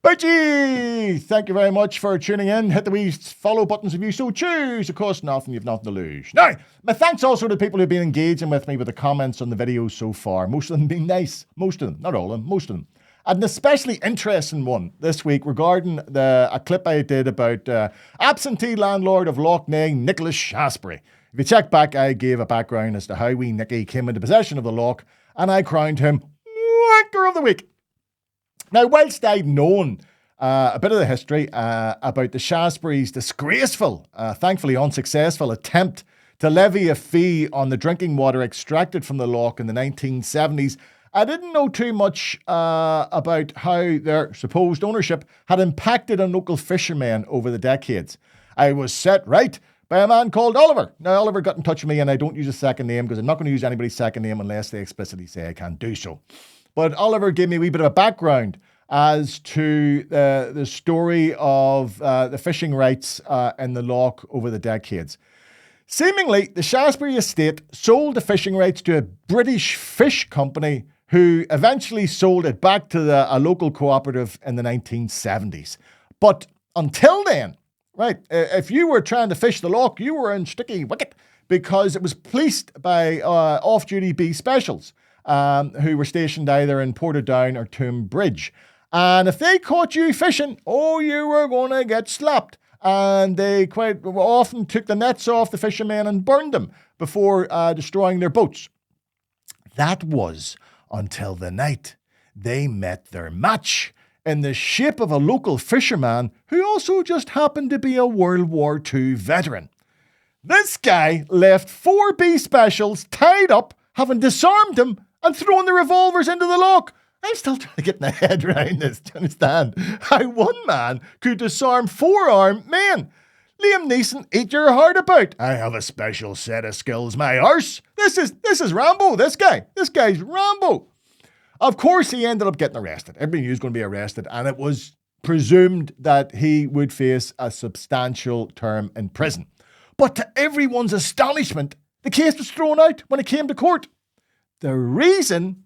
Butchie! Thank you very much for tuning in. Hit the wee follow buttons if you so choose. Of course, you've nothing to lose. Now, my thanks also to the people who've been engaging with me with the comments on the videos so far. Most of them being nice. Most of them. Not all of them. Most of them. An especially interesting one this week regarding a clip I did about absentee landlord of Lough Neagh, Nicholas Shaftesbury. If you check back, I gave a background as to how wee Nicky came into possession of the lough, and I crowned him Wanker of the Week. Now, whilst I'd known a bit of the history about the Shaftesbury's disgraceful, thankfully unsuccessful attempt to levy a fee on the drinking water extracted from the lough in the 1970s, I didn't know too much about how their supposed ownership had impacted on local fishermen over the decades. I was set right by a man called Oliver. Now, Oliver got in touch with me, and I don't use a second name because I'm not going to use anybody's second name unless they explicitly say I can't do so. But Oliver gave me a wee bit of a background as to the story of the fishing rights in the lough over the decades. Seemingly, the Shaftesbury estate sold the fishing rights to a British fish company who eventually sold it back to a local cooperative in the 1970s. But until then, right, if you were trying to fish the lough, you were in sticky wicket because it was policed by off-duty bee specials who were stationed either in Portadown or Toome Bridge. And if they caught you fishing, you were going to get slapped. And they quite often took the nets off the fishermen and burned them before destroying their boats. That was until the night they met their match in the shape of a local fisherman who also just happened to be a World War II veteran. This guy left 4 bee specials tied up, having disarmed them and thrown the revolvers into the lough. I'm still trying to get my head around this, do you understand? How one man could disarm 4 armed men. Liam Neeson, eat your heart about. I have a special set of skills, my arse. This is Rambo, this guy. This guy's Rambo. Of course, he ended up getting arrested. Everybody knew he was going to be arrested, and it was presumed that he would face a substantial term in prison. But to everyone's astonishment, the case was thrown out when it came to court. The reason?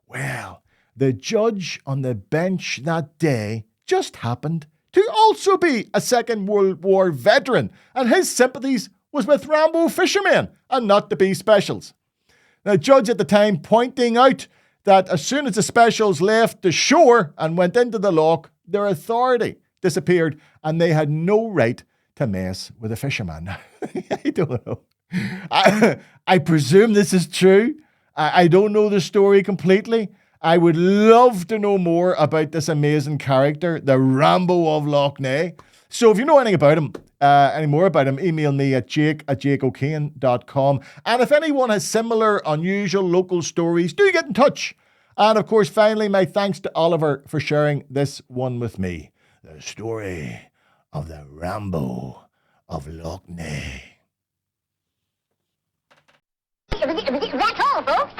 Well, the judge on the bench that day just happened to also be a Second World War veteran, and his sympathies was with Rambo fishermen and not the bee specials. The judge at the time pointing out that as soon as the specials left the shore and went into the lough, their authority disappeared and they had no right to mess with a fisherman. I don't know. I presume this is true. I don't know the story completely. I would love to know more about this amazing character, the Rambo of Lough Neagh. So if you know anything about him, any more about him, email me at jake@jakeokane.com. And if anyone has similar, unusual local stories, do get in touch. And of course, finally, my thanks to Oliver for sharing this one with me. The story of the Rambo of Lough Neagh. That's all, folks.